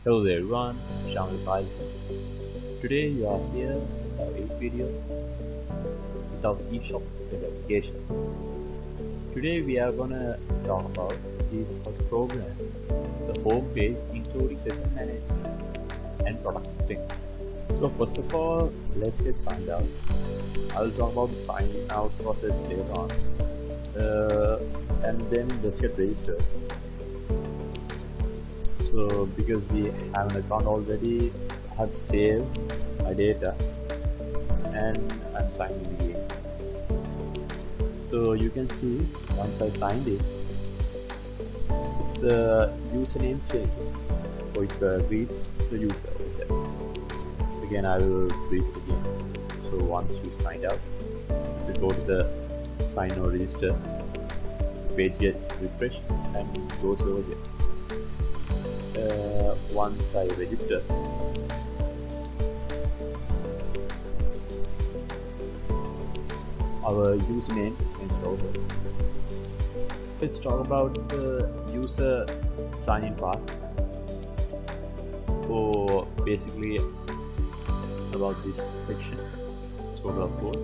Hello there everyone, Shamil. Today you are here for a video without eShop application. Today we are gonna talk about is how to program the home page including session management and product listing. So first of all, let's get signed out. I will talk about the signing out process later on, and then let's get registered. So because we have an account already, I have saved my data and I'm signing in again. So you can see once I signed in, the username changes, so it reads the user over there. Again, I will read it again. So once you signed out, you go to the sign or register, page get refreshed and it goes over there. Once I register, our username is mentioned over. Let's talk about the user sign-in part, or basically about this section. Let's go to our code.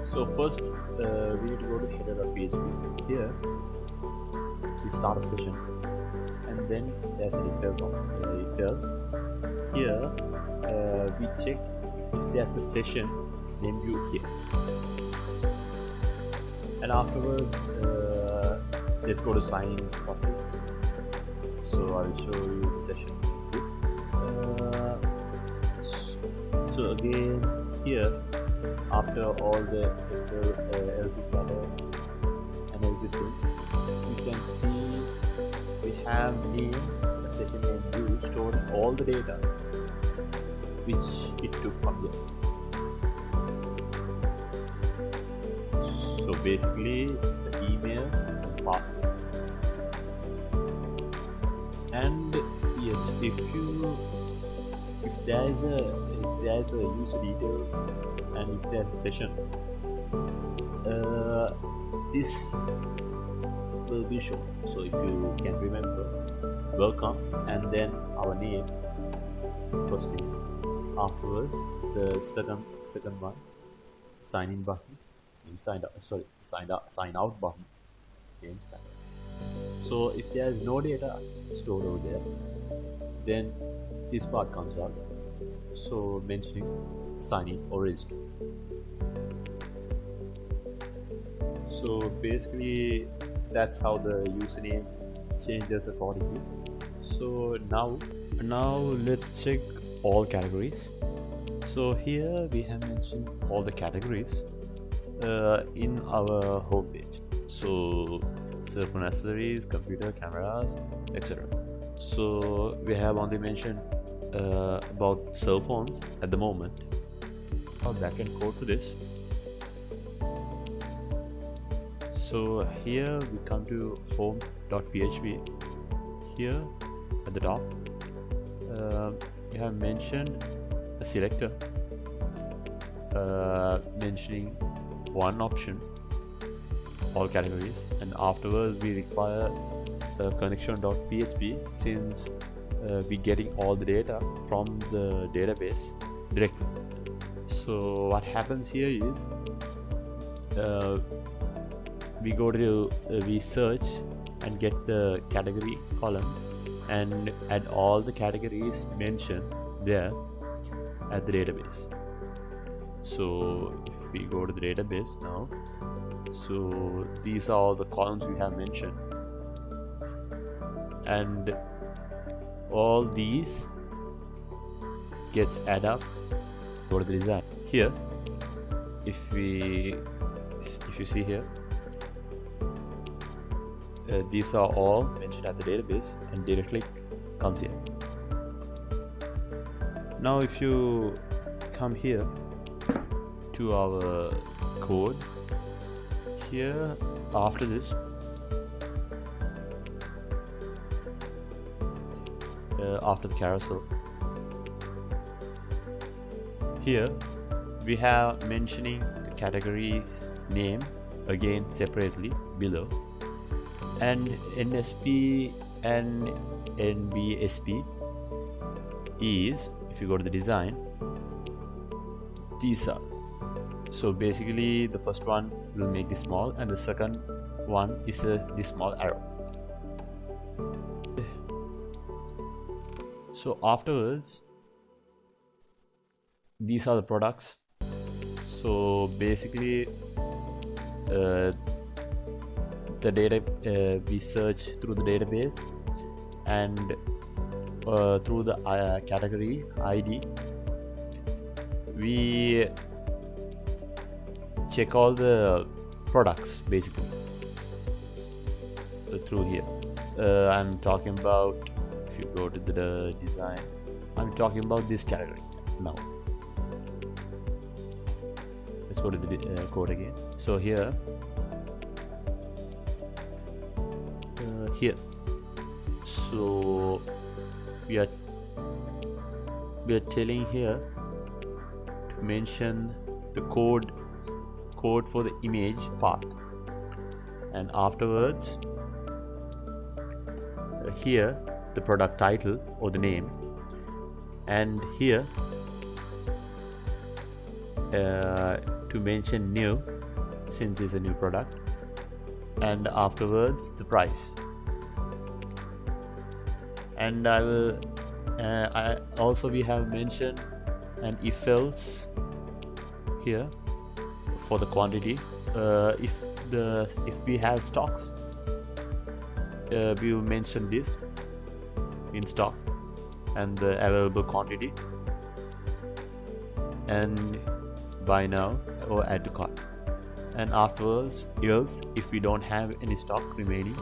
So first, we need to go to header.php. Here, we start a session, and then there's an if else. Here, we check if there's a session named view here, and afterwards let's go to sign in process. So I'll show you the session. So again, here after all the else data and everything, you can see we have name, a session name view, storing all the data which it took from here. So basically the email and password. And yes, if there is a user details and if there's a session, this will be shown. So if you can remember, welcome and then our name, first name. Afterwards, the second one, sign in button. Sign out button. So if there is no data stored over there, then this part comes out. So mentioning sign in or register. So basically that's how the username changes accordingly. So now let's check all categories. So here we have mentioned all the categories in our home page. So cell phone accessories, computer, cameras, etc. So we have only mentioned about cell phones at the moment. Our backend code for this. So here we come to home.php. Here at the top, we have mentioned a selector mentioning one option, all categories, and afterwards we require a connection.php since we're getting all the data from the database directly. So what happens here is we search and get the category column and add all the categories mentioned there at the database. So if we go to the database now, so these are all the columns we have mentioned, and all these gets add up. Go to the design. Here, if you see here, these are all mentioned at the database, and data click comes here. Now if you come here to our code, here after this, after the carousel, here we have mentioning the categories name again separately below, and NSP and NBSP is, if you go to the design, these are. So basically the first one will make this small and the second one is this small arrow. So afterwards, these are the products. So basically the data we search through the database, and through the category ID we check all the products basically through here. I'm talking about, if you go to the design, I'm talking about this category now. Let's go to the code again. So here so we are telling here to mention the code for the image path, and afterwards here the product title or the name, and here to mention new, since it's a new product, and afterwards the price. And I will we have mentioned an if else here for the quantity. If we have stocks, we will mention this in stock and the available quantity, and buy now or add to cart. And afterwards, else, if we don't have any stock remaining,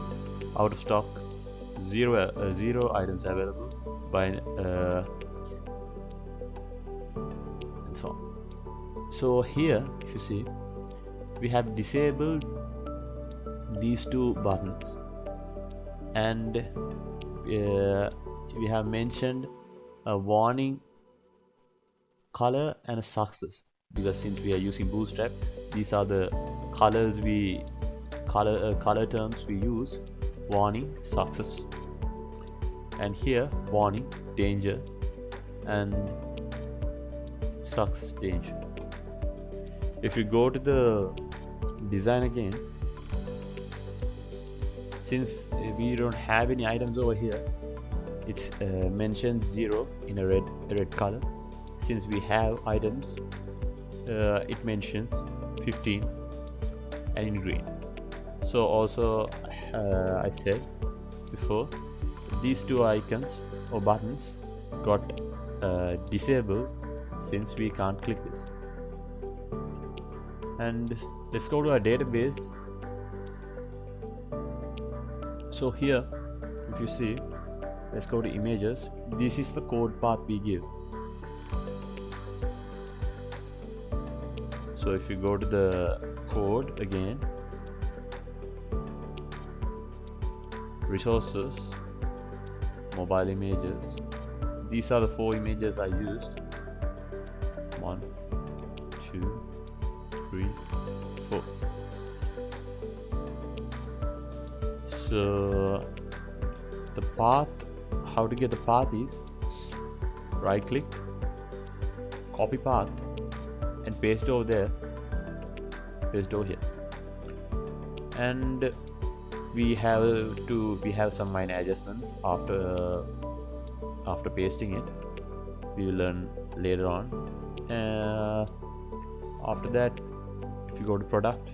out of stock, zero items available, buy and so on. So here, if you see, we have disabled these two buttons, and we have mentioned a warning color and a success, because since we are using Bootstrap, these are the colors color terms we use: warning, success, and here warning, danger, and success, danger. If you go to the design again, since we don't have any items over here, it's mentioned 0 in a red color. Since we have items, it mentions 15 and in green. So also I said before, these two icons or buttons got disabled since we can't click this. And let's go to our database. So here, if you see, let's go to images. This is the code path we give. So if you go to the code again, resources, mobile images, these are the 4 images I used. 1, 2, 3, 4. So the path, how to get the path is right click, copy path, and paste over there, paste over here. And we have some minor adjustments after pasting it. We will learn later on. After that, if you go to product,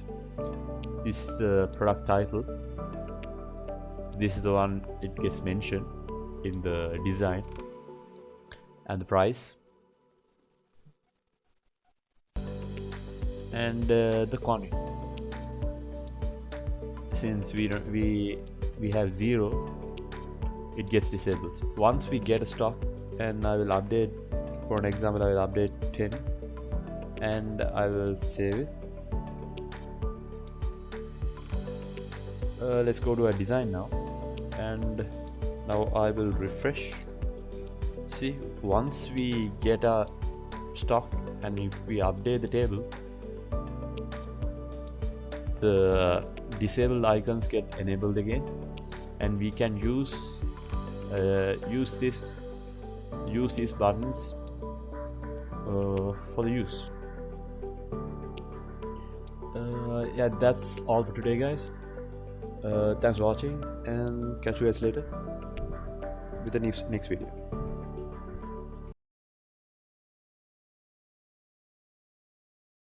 this is the product title. This is the one it gets mentioned in the design, and the price, and the quantity. Since we have 0, it gets disabled. Once we get a stock, and I will update, for an example, I will update 10 and I will save it. Let's go to our design now, and now I will refresh. See, once we get a stock and if we update the table, the disabled icons get enabled again, and we can use these buttons for the use. Yeah, that's all for today, guys. Thanks for watching, and catch you guys later with the next video.